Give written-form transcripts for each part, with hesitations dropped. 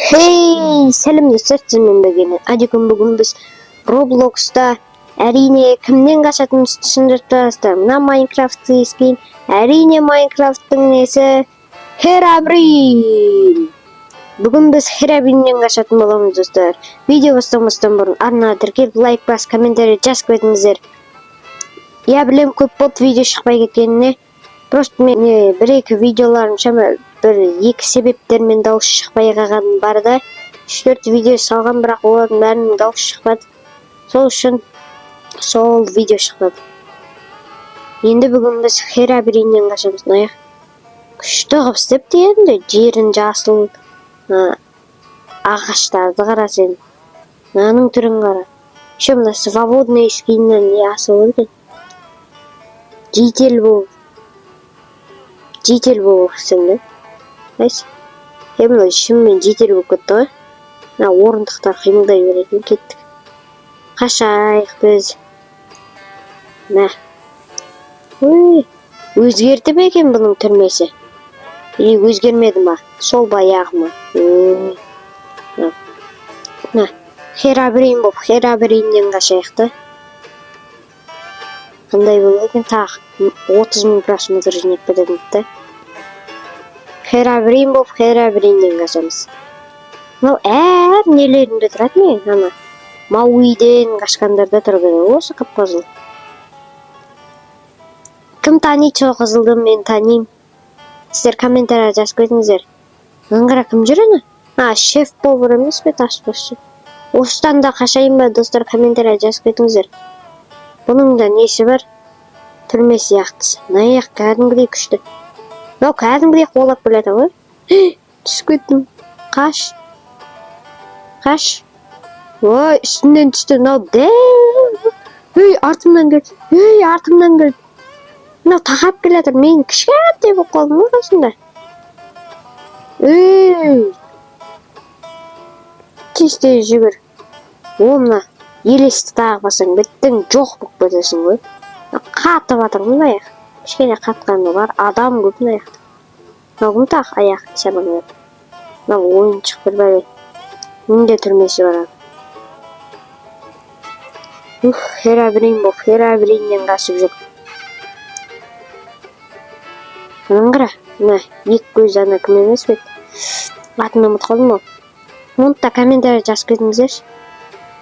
Хей, сәлем достар, мен бүгін бүгін біз Roblox'та әрине кімнен қашатынымызды түсіндіріп тұрасыздар. Мына Майнкрафтты ескейін. Әрине Майнкрафттың несі Херабрин. Бүгін біз Херабриннен қашатын боламыз достар. Видео бастамастан бұрын арнаны тіркеліп, лайк бас, комментарий жазып кетіңіздер. Я білем, көп болды видео шықпай кеткеніне. Просто мен бір-екі видеоларым шамалы бір-екі себептермен дауыс шықпай қалғаным бар да. 3-4 видео салған, бірақ олардың бәрінің дауыс шықпады. Сол үшін сол видео шықпады. Енді бүгін біз Херабриннен қашамыз. Күшті қып істепті енді. Жерін жасыл ағаштарды қара сен. Мынаның түрін қара. Еще мына свободный скиннен не асыл екен. Жител болып сенде. Найс. Мына шынымен жител болып кетті ғой. Мына орындықтар қимылдай беретін. Кеттік. Қашайық біз. Мә. Өзгерді ме екен бұның түрмесі? Өзгермеді ма? Сол баяғы ма? Херабрин болып, Херабриннен қашайықты. Қандай болды екен? Тағы 30.000 просмотр жинап кететінді. Херабрин болып, Херабриннен қашамыз. Мынау әр нелерінде тұрады ме? Ана Мауиден қашқандарда тұрды. Осы қып-қызыл. Кім таниды сол қызылды? Мен танимын. Сіздер комментария жазып кетіңіздер. Аңғара кім жүр ана? Шеф повар емес пе, таспашы? Осыдан да қашайын ба, достар, комментария жазып кетіңіздер. Бұның да несі бар? Түрме сияқтысы. Наяқ кәдімгідей күшті. Кәдімгідей қолап біледі ғой. Түсіп кеттім. Қаш. Ой, үстінден түсті. Артымнан келді. Мынау тағап келеді. Мен кішкентай болып қалдым ғой қасында. Тез жүгір. Мына елесті тағы басаң, біттің жоқ болып кетесің ғой. Қатып атыр мұнда аяқ. Кішкене қатқаны бар. Адам көп мұнда аяқты. Мынау тақ аяқ сабан бар. Мынау ойыншық бір бәле. Мұнда түрмесі бар. Херабрин болып, Херабриннен қашып жүр. Аңғыра. Екі көз ана кім емес бет. Атын ұмыт қалдым ол. Онда комментария жазып кетіңіздер.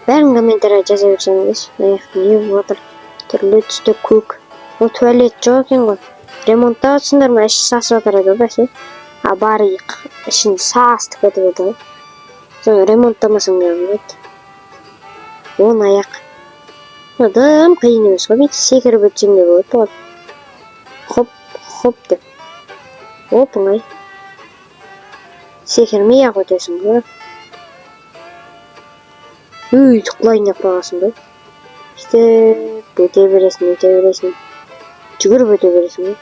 Бәрін комментария жаза берсеңіздер. Не болып отыр? Түрлі түсті көк. Ол туалет жоқ екен ғой. Ремонтта отсыңдар ма? Іші сасып отырады бәсе. Бары ішін сасытып кетіп еді ғой. Соны ремонттамасың деген еді. Он аяқ. Адам қиын емес ғой. Бейті секіріп өтсең де болады. Хоп деп. Оңай. Секірмей ақ өтесің ғой. Тұқлайын деп бағасың ғой. Өте бересің. Жүгіріп өте бересің ғой.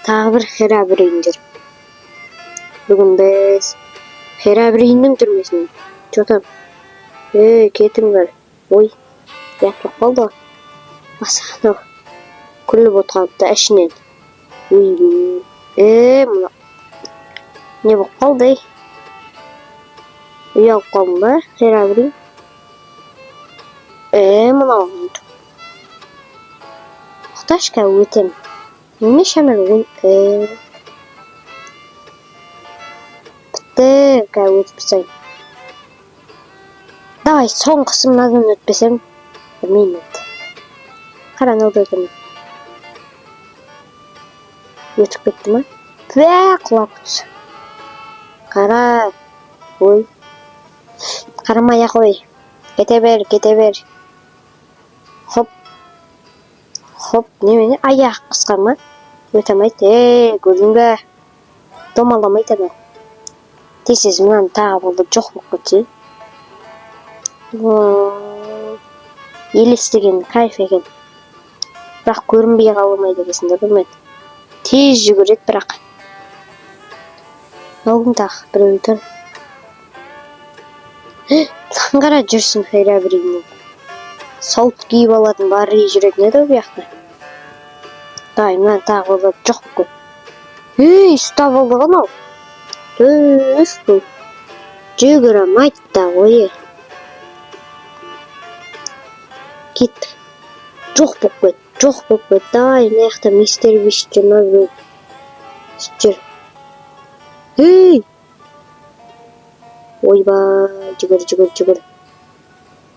Тағы бір Херабрин жүр. Бүгін біз Херабриннің түрмесін жотам. Кетіңдер. Ой, яқып қалды ғой. Асанау. Күліп отқаныпты әшінен. Мұна. Не болып қалды? Ұялып қалдым ба, Херабрин? Мұна ұмыт. Құташқа өтем. Неме шамал өн? Бітті, қа өтіп сайын. Давай, соң қысымназын өтпесем. Білмеймін өтті. Қаран өтіп өтім. Өтіп кетті ма? Құлап күтсі. Қара. Ой. Қарамай ақ ой. Кете бер. Хоп, немене? Аяқ қысқа ма? Өтемайды. Көрдің бе? Домаламайды ана. Тесіз мұнан тағы болды жоқ болып кетсе. Елестеген кайф екен. Бірақ көрінбей қалмайды десінде білмейді. Тез жүгіреді бірақ. Оғын тағы біреу тұр. Қара жүрсін Херабриннен. Сауыт киіп алатын бары жүретін еді бұл яқты. Мұнан тағы болады жоқ көп. Ұстап алды ғана. жүгірем айт да қой. Кет. Жоқ болып кет. Давай, мына жақта мистер Бист жүр ма біреу? Жүр. Ей! Ойбай, жүгір.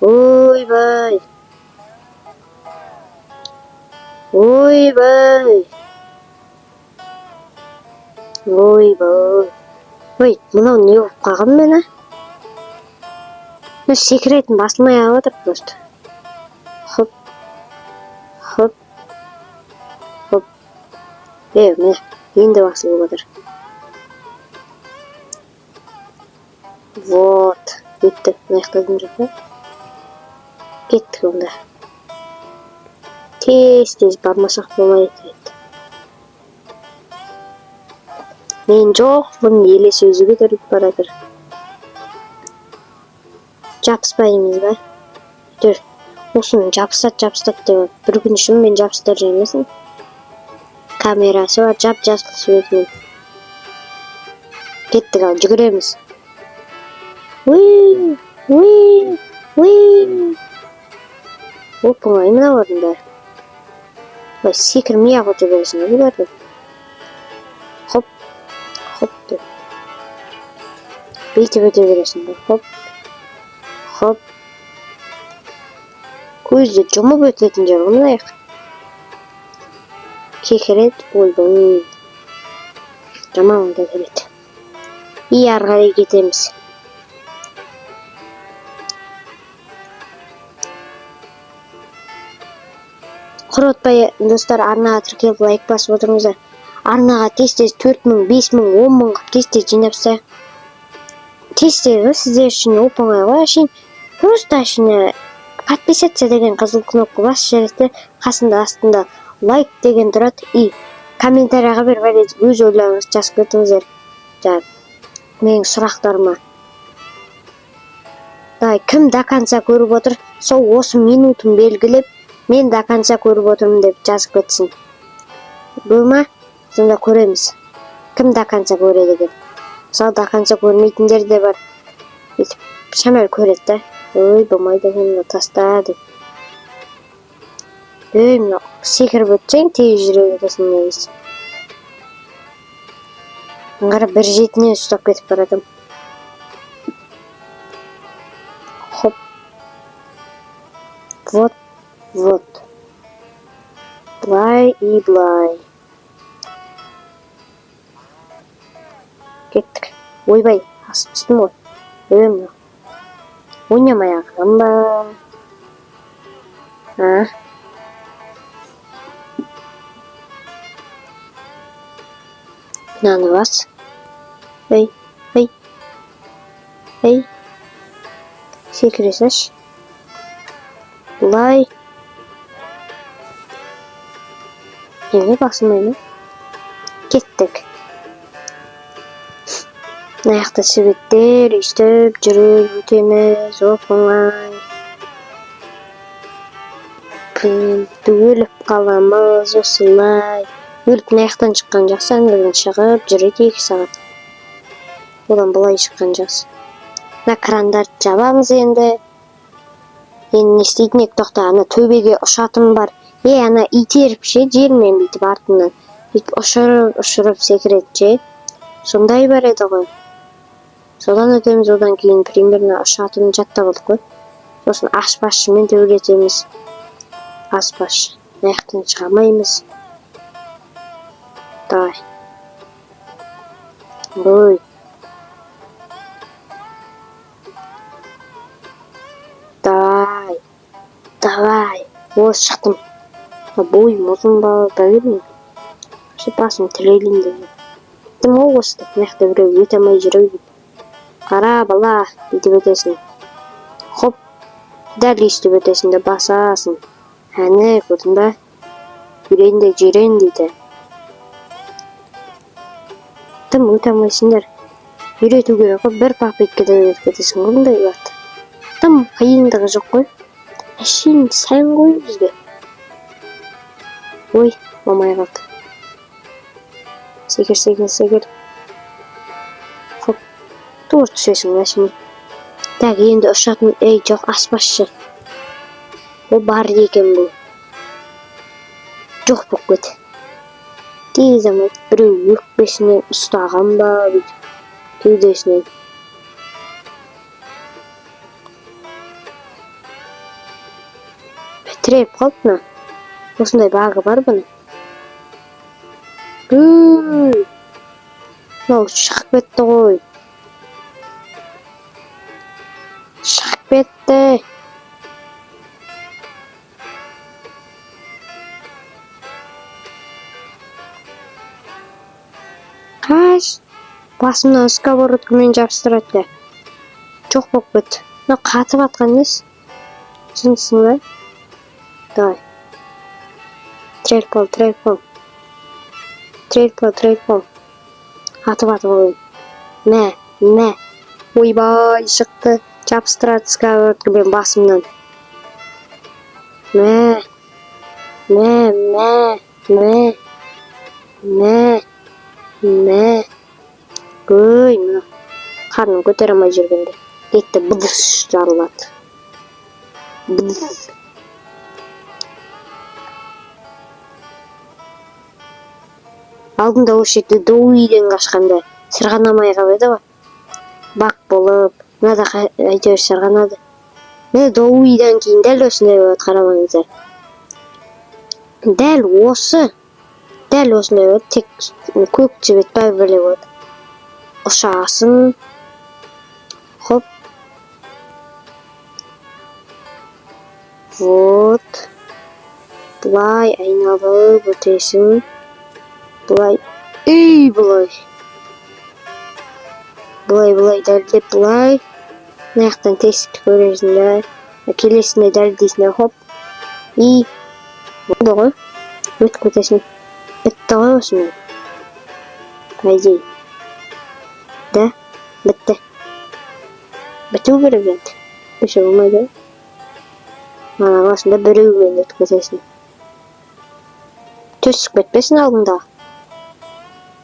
Ойбай. Ой, мынау не болып қалған мен, а? Секіретін басылмай ағып отыр просто. Хоп. Міне, енді басылып отыр. Вот. Өтті. Мына жақтан жоқ па? Кеттік онда. Тез бармасақ болмайды. Мен жоқпын, елес өзі көтеріліп баратыр. Жабыспаймыз ба? Жүр. Осыны жабыстат деп. Бір күн үшін мен жабыстар жемесін. Камерасы бар, жасыл суретімен. Кеттік ал, жүгіреміз. Уй. Оп-оңай мына орында. Ой, секірмей ақ өте бересің, өйдерді. Хоп деп. Бүйтіп өте бересің, хоп. Көзді жұмып өтетін жер ғымлайық. Кекірет, ойбай. Жаман кекірет. Ары қарай кетеміз. Құротпай, достар, арнаға тіркеліп лайк басып отырыңыздар. Арнаға тез 4.000, 5.000, 10.000 қып тез жинапса. Тез сіздер үшін оп-оңай ғой. Просто подписаться деген қызыл кнопка бас жерде, қасында астында лайк деген тұрады. И комментарияға беріп өз ойларыңызды жазып кетіңіздер. Менің сұрақтарыма. Кім до конца көріп отыр, сол осы минутын белгілеп, мен до конца көріп отырмын деп жазып кетсін. Болма, сонда көреміз. Кім до конца көреді деп. Мысалы, до конца көрмейтіндер де бар. Шамал көреді да. Ой, болмайды екен, таста деп. Мына секіріп өтсең, тез жүре кетесің негізі. Аңғара бір жетіне ұстап кетіп барадым. Хоп. Вот. Былай и былай. Кеттік. Ойбай, асып түстім ғой. Мына. Ойнамай ағылам ба? Мынаны бас. Ей. Секіре саш. Бұлай. Неге басылмайды? Кеттік. Мына жақта себеттер өйстіп жүріп өтеміз, оп-оңай. Өліп қаламыз осылай. Өліп мына жақтан шыққан жақсы, аңғырдан шығып жүреді 2 сағат. Одан бұлай шыққан жақсы. Мына крандарды жабамыз енді. Енді не істейтін ек, тоқта, ана төбеге ұшатым бар. Ана итеріп ше, жермен бүйтіп артынан. Ұшырып секіреді ше. Сондай бар еді ғой. Содан өтеміз, одан кейін примерно ұшатын жаттап болдық қой. Сосын аспазшымен төбелетеміз. Аспазшы. Аяқтан шығамаймыз. Ой. Давай. Осы шықтым. Бойым ұзын ба, бәлемін. Басым тілейлім деген. Тым осы деп, маяқта біреу өте алмай жүріп. Қара бала, бүйтіп өтесің. Хоп, дәл естіп өтесің де басасың. Әне, көрдің ба? Жүрен дейді. Тым өте алмайсыңдар. Үйрету керек қой, бір папетке де өткетесің. Ондай бат. Тым қиындығы жоқ қой. Әшейін сән ғой бізге. Ой, болмай қалды. Секір. Хоп. тур түсесің мәшіне. Так, енді ұшатын, жоқ, аспазшы. О бар екен бұл. Жоқ болып кет. Тез амайт, біреу өкпесінен ұстаған ба, кеудесінен. Тіреп қалды ма? Осындай бағы бар бұны. Мынау шығып кетті ғой. Шығып кетті. Қаш. Басымнан сковородкамен жабыстырады. Жоқ болып кетті. Мынау қатып атқан несі? Шынсың ба? Давай. Трелпол. Атып ойын. Мә. Ойбай, шықты. Жабыстырады сковородкамен басымнан. Мә. Өй, мұны қарным көтер алмай жүргенде. Кетті бұдыс жарылады. Бұдыс. Алдында осы жерде доуиден қашқанда сырғанамай қалады ғой. Бақ болып, мынада әйтеуір сырғанады. Міне доуидан кейін дәл осындай болады, қарамаңыздар. Дәл осындай болады, тек көк жібет бәрі болады. Ұшасың. Хоп. Вот. Бұлай айналып өтесің. Бұлай. Бұлай дәлдеп бұлай. Наяқтан тесікті көресің да. Келесінде дәлдейсің. Хоп. Болды ғой. Өтіп кетесің. Бітті ғой осымен. Айдей. Да, бітті. Біту керек енді. Өше болмайды. Ана басында біреумен өтіп кетесің. Төсік бітпесін алдында.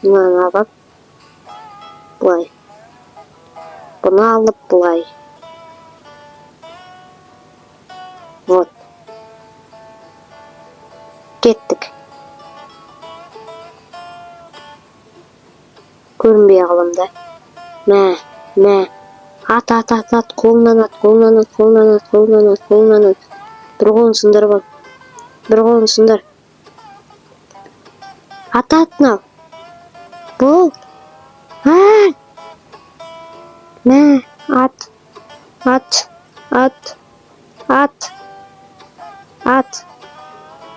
Мынаны алып. Бұлай. Бұны алып бұлай. Вот. Кеттік. Көрінбей қалымда. Мә. Ат. Қолынан ат. Бір қолын сындырып ал. Бір қолын сындар. Ат мынау. Бол. Мә.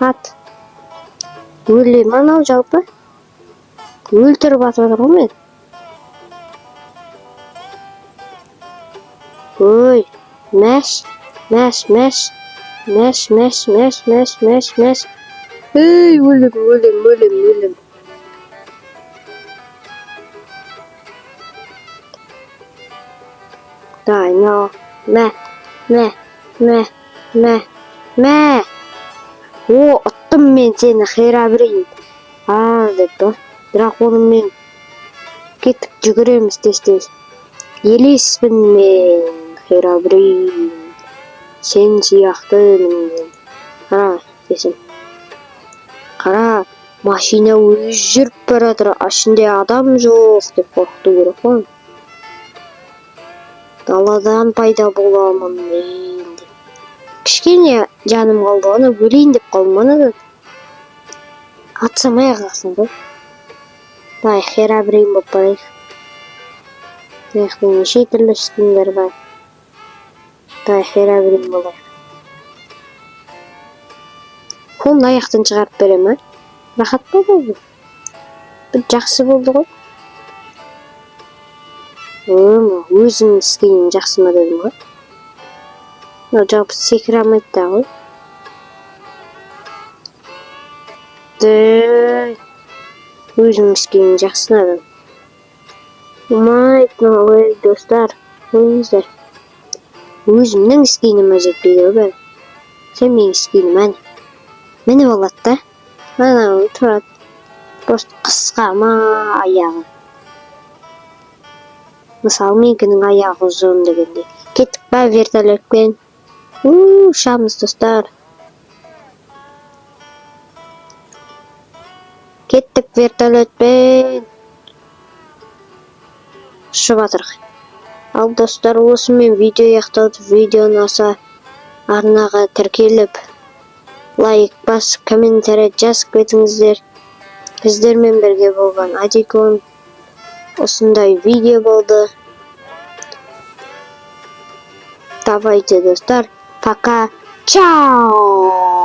Ат. Өле манау жалпы. Өлтіріп атып атыр ғой мен. Ой, мәш. Ей, өлім. Дай, но. Мә. О, ұттым мен сені, херабрин. Деп ба. Бірақ онымен кеттік жүгіреміз тез. Елеспін мен, херабрин. Сен сияқтымын. Қара, десем. Қара, машина өз жүріп баратыр, ішінде адам жоқ деп қорқыту керек қой. Даладан пайда боламын мен деп. Кішкене жаным қалды, оны өлейін деп қалманы. Атсамай қалсын ғой. Бай, херабрин болып барайық. Аяқтың неше түрлі скиндер бар. Бай, херабрин болайық. Қолын аяқтан шығарып берем, а? Рахат па болды? Бір жақсы болды ғой. Өзің скинін жақсы ма дедім ғой. Жалпы секіре алмайды да ғой. Өзің скинін жақсы надым. Ой, достар, ойыңыздар. Өзімнің скиніме жетпейді ғой. Сен менің скинім әне. Мені болады да. Ана тұрады. Просто қысқа ма аяғы. Мысалы менікінің аяғы ұзын дегендей. Кеттік па вертолетпен? Ұшамыз достар. Кеттік вертолетпен. Ұшып жатырық. Ал достар, осымен видео аяқталды. Видео ұнаса арнаға тіркеліп, лайк бас, комментарий жазып кетіңіздер. Сіздермен бірге болған Адикон. Осындай видео болды. Давайте, достар, пока. Чао!